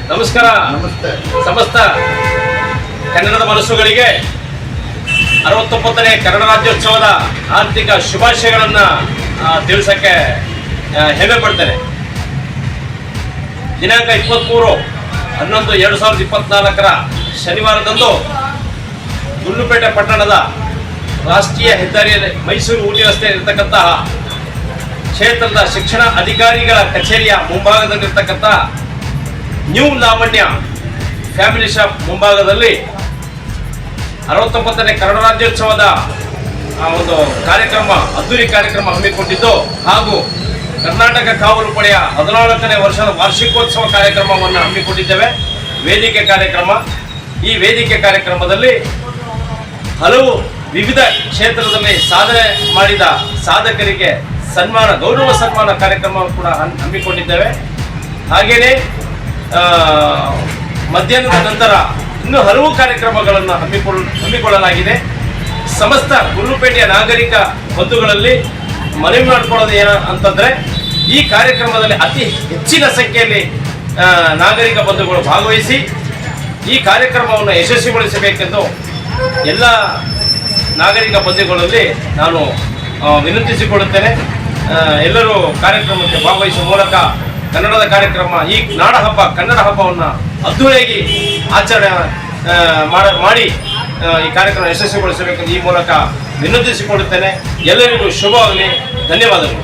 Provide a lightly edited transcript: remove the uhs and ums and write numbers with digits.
ನಮಸ್ಕಾರ. ನಮಸ್ತೆ. ಸಮಸ್ತ ಕನ್ನಡದ ಮನಸ್ಸುಗಳಿಗೆ 69ನೇ ಕನ್ನಡ ರಾಜ್ಯೋತ್ಸವದ ಆರ್ಥಿಕ ಶುಭಾಶಯಗಳನ್ನ ತಿಳಿಸಕ್ಕೆ ಹೆಮ್ಮೆ ಪಡ್ತೇನೆ. ದಿನಾಂಕ 23/11/2024 ಶನಿವಾರದಂದು ಗುಂಡ್ಲುಪೇಟೆ ಪಟ್ಟಣದ ರಾಷ್ಟ್ರೀಯ ಹೆದ್ದಾರಿಯಲ್ಲಿ ಮೈಸೂರು ಊಟಿ ರಸ್ತೆಯಲ್ಲಿರ್ತಕ್ಕಂತಹ ಕ್ಷೇತ್ರದ ಶಿಕ್ಷಣ ಅಧಿಕಾರಿಗಳ ಕಚೇರಿಯ ಮುಂಭಾಗದಲ್ಲಿರ್ತಕ್ಕಂಥ ನ್ಯೂ ಲಾವಣ್ಯ ಫ್ಯಾಮಿಲಿ ಶಾಪ್ ಮುಂಭಾಗದಲ್ಲಿ 69ನೇ ಕನ್ನಡ ರಾಜ್ಯೋತ್ಸವದ ಒಂದು ಕಾರ್ಯಕ್ರಮ, ಅದ್ದೂರಿ ಕಾರ್ಯಕ್ರಮ ಹಮ್ಮಿಕೊಂಡಿದ್ದು ಹಾಗೂ ಕರ್ನಾಟಕ ಕಾವಲು ಪಡೆಯ 14ನೇ ವರ್ಷದ ವಾರ್ಷಿಕೋತ್ಸವ ಕಾರ್ಯಕ್ರಮವನ್ನು ಹಮ್ಮಿಕೊಂಡಿದ್ದೇವೆ. ವೇದಿಕೆ ಕಾರ್ಯಕ್ರಮ. ಈ ವೇದಿಕೆ ಕಾರ್ಯಕ್ರಮದಲ್ಲಿ ಹಲವು ವಿವಿಧ ಕ್ಷೇತ್ರದಲ್ಲಿ ಸಾಧನೆ ಮಾಡಿದ ಸಾಧಕರಿಗೆ ಸನ್ಮಾನ, ಗೌರವ ಸನ್ಮಾನ ಕಾರ್ಯಕ್ರಮ ಕೂಡ ಹಮ್ಮಿಕೊಂಡಿದ್ದೇವೆ. ಹಾಗೆಯೇ ಮಧ್ಯಾಹ್ನದ ನಂತರ ಇನ್ನೂ ಹಲವು ಕಾರ್ಯಕ್ರಮಗಳನ್ನು ಹಮ್ಮಿಕೊಳ್ಳಲಾಗಿದೆ. ಸಮಸ್ತ ಗುಂಡ್ಲುಪೇಟೆಯ ನಾಗರಿಕ ಬಂಧುಗಳಲ್ಲಿ ಮನವಿ ಮಾಡಿಕೊಳ್ಳೋದು ಏನು ಅಂತಂದರೆ, ಈ ಕಾರ್ಯಕ್ರಮದಲ್ಲಿ ಅತಿ ಹೆಚ್ಚಿನ ಸಂಖ್ಯೆಯಲ್ಲಿ ನಾಗರಿಕ ಬಂಧುಗಳು ಭಾಗವಹಿಸಿ ಈ ಕಾರ್ಯಕ್ರಮವನ್ನು ಯಶಸ್ವಿಗೊಳಿಸಬೇಕೆಂದು ಎಲ್ಲ ನಾಗರಿಕ ಬಂಧುಗಳಲ್ಲಿ ನಾನು ವಿನಂತಿಸಿಕೊಳ್ಳುತ್ತೇನೆ. ಎಲ್ಲರೂ ಕಾರ್ಯಕ್ರಮಕ್ಕೆ ಭಾಗವಹಿಸುವ ಮೂಲಕ ಕನ್ನಡದ ಕಾರ್ಯಕ್ರಮ, ಈ ನಾಡ ಹಬ್ಬ, ಕನ್ನಡ ಹಬ್ಬವನ್ನು ಅದ್ದೂರಿಯಾಗಿ ಆಚರಣೆ ಮಾಡಿ ಈ ಕಾರ್ಯಕ್ರಮ ಯಶಸ್ವಿಗೊಳಿಸಬೇಕೆಂದು ಈ ಮೂಲಕ ವಿನಂತಿಸಿಕೊಳ್ಳುತ್ತೇನೆ. ಎಲ್ಲರಿಗೂ ಶುಭವಾಗಲಿ. ಧನ್ಯವಾದಗಳು.